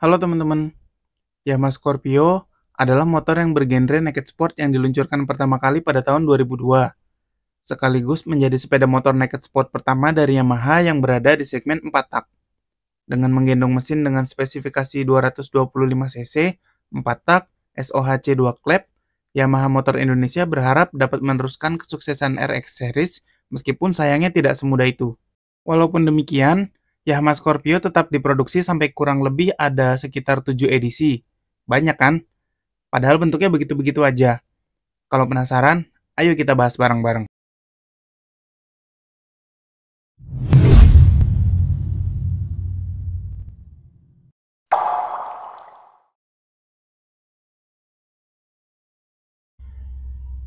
Halo teman-teman, Yamaha Scorpio adalah motor yang bergenre naked sport yang diluncurkan pertama kali pada tahun 2002, sekaligus menjadi sepeda motor naked sport pertama dari Yamaha yang berada di segmen 4 tak. Dengan menggendong mesin dengan spesifikasi 225 cc, 4 tak, SOHC 2 klep, Yamaha Motor Indonesia berharap dapat meneruskan kesuksesan RX Series meskipun sayangnya tidak semudah itu. Walaupun demikian, Yamaha Scorpio tetap diproduksi sampai kurang lebih ada sekitar 7 edisi. Banyak kan? Padahal bentuknya begitu-begitu aja. Kalau penasaran, ayo kita bahas bareng-bareng.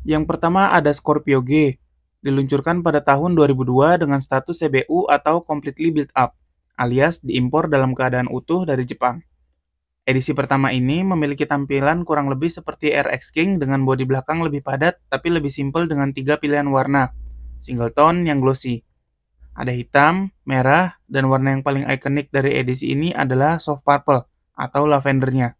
Yang pertama ada Scorpio G, diluncurkan pada tahun 2002 dengan status CBU atau Completely Built Up, alias diimpor dalam keadaan utuh dari Jepang. Edisi pertama ini memiliki tampilan kurang lebih seperti RX King dengan bodi belakang lebih padat tapi lebih simpel dengan 3 pilihan warna, single tone yang glossy. Ada hitam, merah, dan warna yang paling ikonik dari edisi ini adalah soft purple atau lavendernya.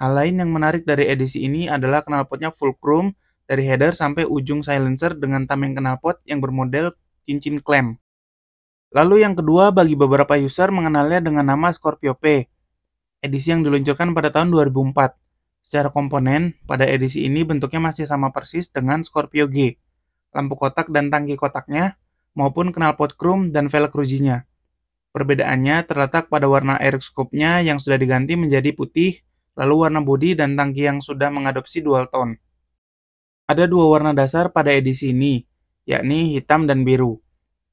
Hal lain yang menarik dari edisi ini adalah knalpotnya full chrome dari header sampai ujung silencer dengan tameng knalpot yang bermodel cincin klem. Lalu yang kedua bagi beberapa user mengenalnya dengan nama Scorpio P, edisi yang diluncurkan pada tahun 2004. Secara komponen, pada edisi ini bentuknya masih sama persis dengan Scorpio G, lampu kotak dan tangki kotaknya, maupun knalpot chrome dan velg rujinya. Perbedaannya terletak pada warna air scoop-nya yang sudah diganti menjadi putih, lalu warna bodi dan tangki yang sudah mengadopsi dual tone. Ada dua warna dasar pada edisi ini, yakni hitam dan biru.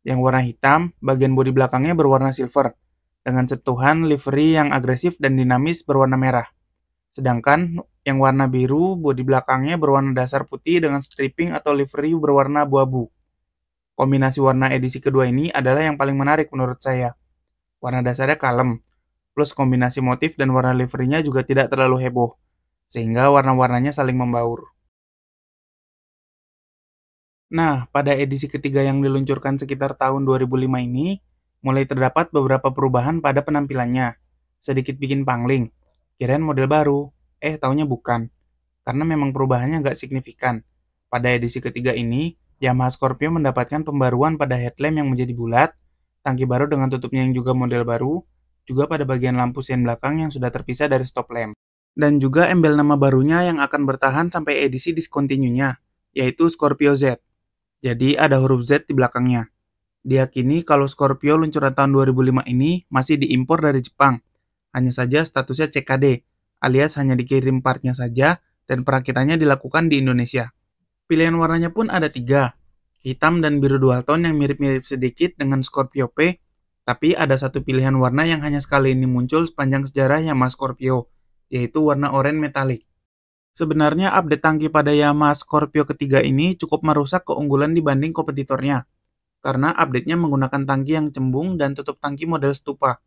Yang warna hitam, bagian bodi belakangnya berwarna silver, dengan sentuhan livery yang agresif dan dinamis berwarna merah. Sedangkan yang warna biru, bodi belakangnya berwarna dasar putih dengan striping atau livery berwarna abu-abu. Kombinasi warna edisi kedua ini adalah yang paling menarik menurut saya. Warna dasarnya kalem, plus kombinasi motif dan warna liverynya juga tidak terlalu heboh, sehingga warna-warnanya saling membaur. Nah, pada edisi ketiga yang diluncurkan sekitar tahun 2005 ini, mulai terdapat beberapa perubahan pada penampilannya. Sedikit bikin pangling, kirain model baru, taunya bukan. Karena memang perubahannya nggak signifikan. Pada edisi ketiga ini, Yamaha Scorpio mendapatkan pembaruan pada headlamp yang menjadi bulat, tangki baru dengan tutupnya yang juga model baru, juga pada bagian lampu sen belakang yang sudah terpisah dari stop lamp. Dan juga embel nama barunya yang akan bertahan sampai edisi discontinue-nya, yaitu Scorpio Z. Jadi ada huruf Z di belakangnya. Diyakini kalau Scorpio luncuran tahun 2005 ini masih diimpor dari Jepang. Hanya saja statusnya CKD, alias hanya dikirim partnya saja dan perakitannya dilakukan di Indonesia. Pilihan warnanya pun ada 3, hitam dan biru dual tone yang mirip-mirip sedikit dengan Scorpio P, tapi ada satu pilihan warna yang hanya sekali ini muncul sepanjang sejarah Yamaha Scorpio, yaitu warna oranye metalik. Sebenarnya update tangki pada Yamaha Scorpio ketiga ini cukup merusak keunggulan dibanding kompetitornya, karena update-nya menggunakan tangki yang cembung dan tutup tangki model stupa.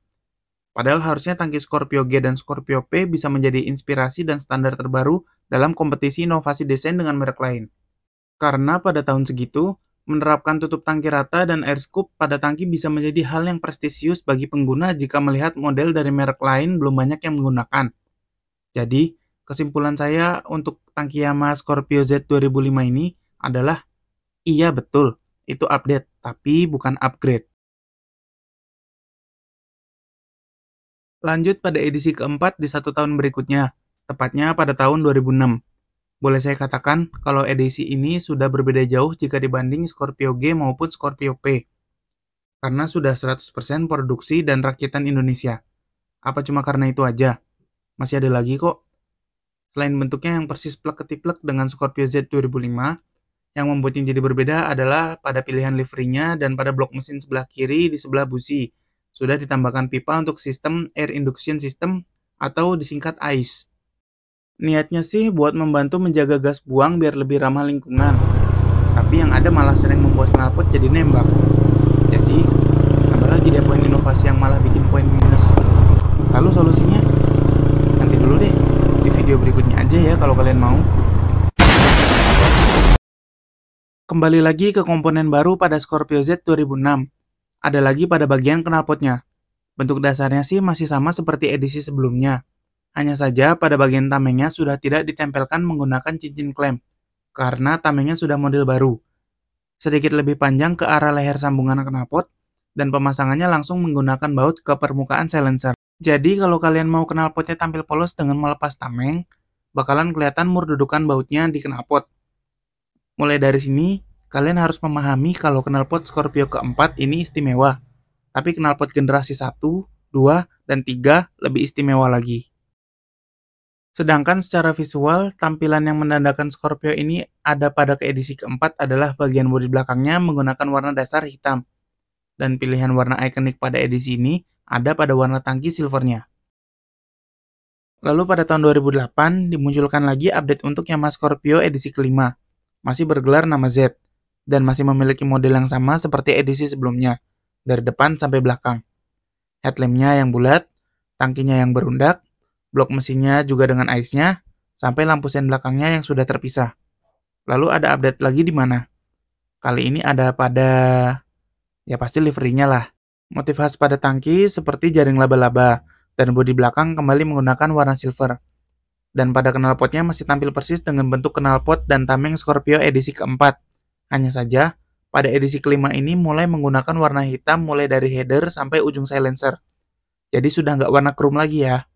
Padahal harusnya tangki Scorpio G dan Scorpio P bisa menjadi inspirasi dan standar terbaru dalam kompetisi inovasi desain dengan merek lain. Karena pada tahun segitu, menerapkan tutup tangki rata dan air scoop pada tangki bisa menjadi hal yang prestisius bagi pengguna jika melihat model dari merek lain belum banyak yang menggunakan. Jadi, kesimpulan saya untuk tangki Yamaha Scorpio Z 2005 ini adalah, iya betul, itu update, tapi bukan upgrade. Lanjut pada edisi keempat di 1 tahun berikutnya, tepatnya pada tahun 2006. Boleh saya katakan kalau edisi ini sudah berbeda jauh jika dibanding Scorpio G maupun Scorpio P, karena sudah 100% produksi dan rakitan Indonesia. Apa cuma karena itu aja? Masih ada lagi kok. Selain bentuknya yang persis plek-ketiplek dengan Scorpio Z 2005, yang membuatnya jadi berbeda adalah pada pilihan liverynya dan pada blok mesin sebelah kiri di sebelah busi. Sudah ditambahkan pipa untuk sistem Air Induction System atau disingkat AIS. Niatnya sih buat membantu menjaga gas buang biar lebih ramah lingkungan. Tapi yang ada malah sering membuat knalpot jadi nembak. Jadi, tambah lagi deh poin inovasi yang malah bikin poin minus. Lalu solusinya? Nanti dulu deh, di video berikutnya aja ya kalau kalian mau. Kembali lagi ke komponen baru pada Scorpio Z 2006. Ada lagi pada bagian knalpotnya. Bentuk dasarnya sih masih sama seperti edisi sebelumnya. Hanya saja pada bagian tamengnya sudah tidak ditempelkan menggunakan cincin klem, karena tamengnya sudah model baru. Sedikit lebih panjang ke arah leher sambungan knalpot, dan pemasangannya langsung menggunakan baut ke permukaan silencer. Jadi kalau kalian mau knalpotnya tampil polos dengan melepas tameng, bakalan kelihatan mur dudukan bautnya di knalpot. Mulai dari sini, kalian harus memahami kalau knalpot Scorpio keempat ini istimewa, tapi knalpot generasi 1, 2, dan 3 lebih istimewa lagi. Sedangkan secara visual, tampilan yang menandakan Scorpio ini ada pada edisi keempat adalah bagian bodi belakangnya menggunakan warna dasar hitam. Dan pilihan warna ikonik pada edisi ini ada pada warna tangki silvernya. Lalu pada tahun 2008 dimunculkan lagi update untuk Yamaha Scorpio edisi kelima. Masih bergelar nama Z, dan masih memiliki model yang sama seperti edisi sebelumnya, dari depan sampai belakang. Headlampnya yang bulat, tangkinya yang berundak, blok mesinnya juga dengan ICE-nya, sampai lampu sen belakangnya yang sudah terpisah. Lalu ada update lagi di mana? Kali ini ada pada, ya pasti liverinya lah. Motif khas pada tangki seperti jaring laba-laba, dan bodi belakang kembali menggunakan warna silver. Dan pada knalpotnya masih tampil persis dengan bentuk knalpot dan tameng Scorpio edisi keempat. Hanya saja, pada edisi kelima ini mulai menggunakan warna hitam mulai dari header sampai ujung silencer. Jadi sudah nggak warna chrome lagi ya.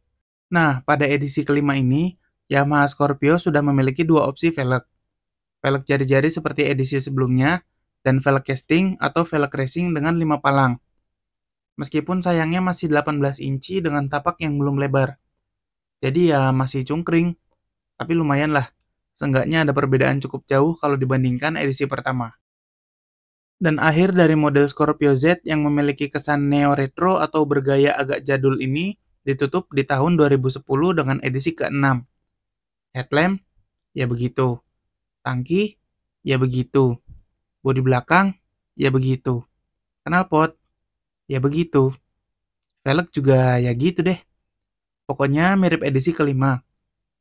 Nah, pada edisi kelima ini, Yamaha Scorpio sudah memiliki dua opsi velg. Velg jari-jari seperti edisi sebelumnya, dan velg casting atau velg racing dengan 5 palang. Meskipun sayangnya masih 18 inci dengan tapak yang belum lebar. Jadi ya masih cungkring, tapi lumayan lah. Seenggaknya ada perbedaan cukup jauh kalau dibandingkan edisi pertama. Dan akhir dari model Scorpio Z yang memiliki kesan neo-retro atau bergaya agak jadul ini ditutup di tahun 2010 dengan edisi ke-6. Headlamp, ya begitu. Tangki, ya begitu. Bodi belakang, ya begitu. Knalpot, ya begitu. Velg juga ya gitu deh. Pokoknya mirip edisi kelima.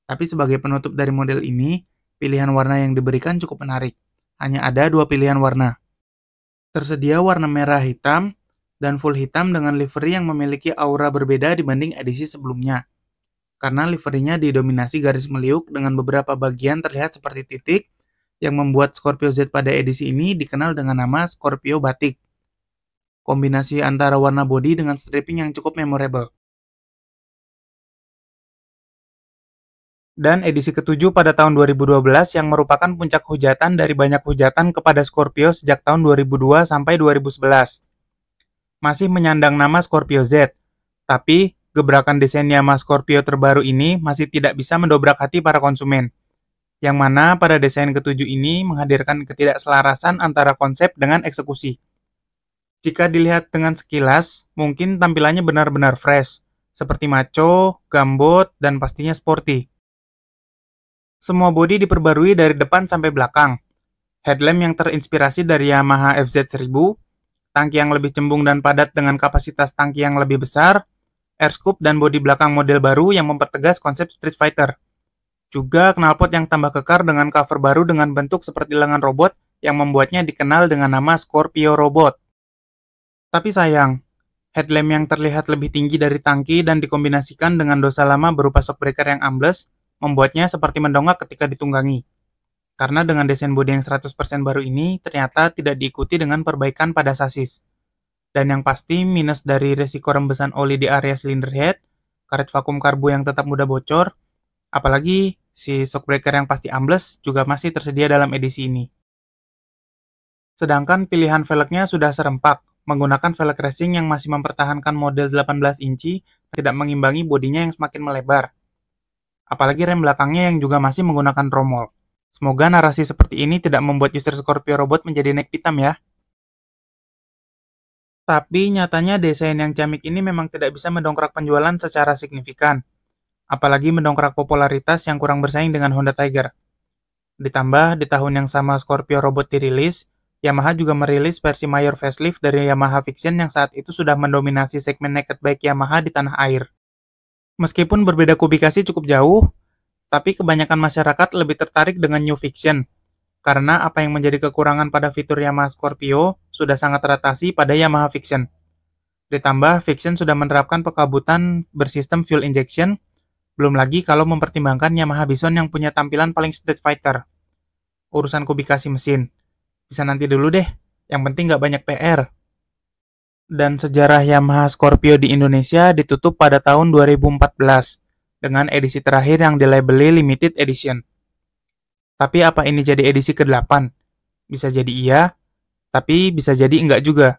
Tapi sebagai penutup dari model ini, pilihan warna yang diberikan cukup menarik. Hanya ada dua pilihan warna. Tersedia warna merah hitam dan full hitam dengan livery yang memiliki aura berbeda dibanding edisi sebelumnya. Karena liverinya didominasi garis meliuk dengan beberapa bagian terlihat seperti titik, yang membuat Scorpio Z pada edisi ini dikenal dengan nama Scorpio Batik. Kombinasi antara warna bodi dengan stripping yang cukup memorable. Dan edisi ketujuh pada tahun 2012 yang merupakan puncak hujatan dari banyak hujatan kepada Scorpio sejak tahun 2002 sampai 2011. Masih menyandang nama Scorpio Z, tapi gebrakan desain Yamaha Scorpio terbaru ini masih tidak bisa mendobrak hati para konsumen. Yang mana pada desain ketujuh ini menghadirkan ketidakselarasan antara konsep dengan eksekusi. Jika dilihat dengan sekilas, mungkin tampilannya benar-benar fresh, seperti macho, gambot, dan pastinya sporty. Semua bodi diperbarui dari depan sampai belakang. Headlamp yang terinspirasi dari Yamaha FZ1000, tangki yang lebih cembung dan padat dengan kapasitas tangki yang lebih besar, air scoop dan bodi belakang model baru yang mempertegas konsep Street Fighter. Juga knalpot yang tambah kekar dengan cover baru dengan bentuk seperti lengan robot yang membuatnya dikenal dengan nama Scorpio Robot. Tapi sayang, headlamp yang terlihat lebih tinggi dari tangki dan dikombinasikan dengan dosa lama berupa shockbreaker yang ambles, membuatnya seperti mendongak ketika ditunggangi. Karena dengan desain bodi yang 100% baru ini, ternyata tidak diikuti dengan perbaikan pada sasis. Dan yang pasti, minus dari resiko rembesan oli di area silinder head, karet vakum karbu yang tetap mudah bocor, apalagi si shockbreaker yang pasti ambles juga masih tersedia dalam edisi ini. Sedangkan pilihan velgnya sudah serempak, menggunakan velg racing yang masih mempertahankan model 18 inci, tidak mengimbangi bodinya yang semakin melebar. Apalagi rem belakangnya yang juga masih menggunakan tromol. Semoga narasi seperti ini tidak membuat user Scorpio Robot menjadi naik pitam ya. Tapi nyatanya desain yang ciamik ini memang tidak bisa mendongkrak penjualan secara signifikan. Apalagi mendongkrak popularitas yang kurang bersaing dengan Honda Tiger. Ditambah, di tahun yang sama Scorpio Robot dirilis, Yamaha juga merilis versi mayor facelift dari Yamaha Fiction yang saat itu sudah mendominasi segmen naked bike Yamaha di tanah air. Meskipun berbeda kubikasi cukup jauh, tapi kebanyakan masyarakat lebih tertarik dengan New Fiction, karena apa yang menjadi kekurangan pada fitur Yamaha Scorpio sudah sangat teratasi pada Yamaha Fiction. Ditambah, Vixion sudah menerapkan pekabutan bersistem fuel injection, belum lagi kalau mempertimbangkan Yamaha Bison yang punya tampilan paling Street Fighter. Urusan kubikasi mesin, bisa nanti dulu deh, yang penting nggak banyak PR. Dan sejarah Yamaha Scorpio di Indonesia ditutup pada tahun 2014, dengan edisi terakhir yang dilabeli Limited Edition. Tapi apa ini jadi edisi ke-8? Bisa jadi iya, tapi bisa jadi enggak juga.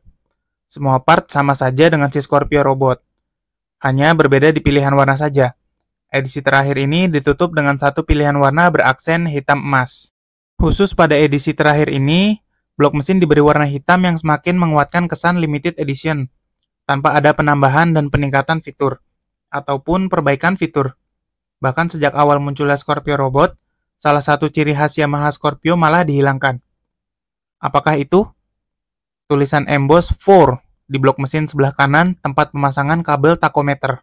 Semua part sama saja dengan si Scorpio robot. Hanya berbeda di pilihan warna saja. Edisi terakhir ini ditutup dengan satu pilihan warna beraksen hitam emas. Khusus pada edisi terakhir ini, blok mesin diberi warna hitam yang semakin menguatkan kesan limited edition, tanpa ada penambahan dan peningkatan fitur, ataupun perbaikan fitur. Bahkan sejak awal munculnya Scorpio robot, salah satu ciri khas Yamaha Scorpio malah dihilangkan. Apakah itu? Tulisan emboss 4 di blok mesin sebelah kanan tempat pemasangan kabel tachometer.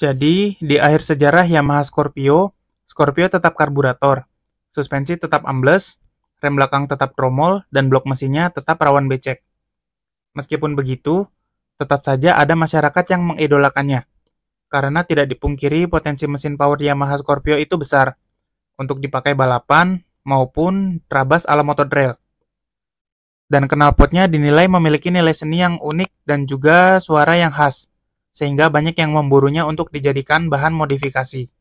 Jadi, di akhir sejarah Yamaha Scorpio, Scorpio tetap karburator, suspensi tetap ambles, rem belakang tetap tromol, dan blok mesinnya tetap rawan becek. Meskipun begitu, tetap saja ada masyarakat yang mengidolakannya, karena tidak dipungkiri potensi mesin power Yamaha Scorpio itu besar, untuk dipakai balapan maupun trabas ala mototrail. Dan knalpotnya dinilai memiliki nilai seni yang unik dan juga suara yang khas, sehingga banyak yang memburunya untuk dijadikan bahan modifikasi.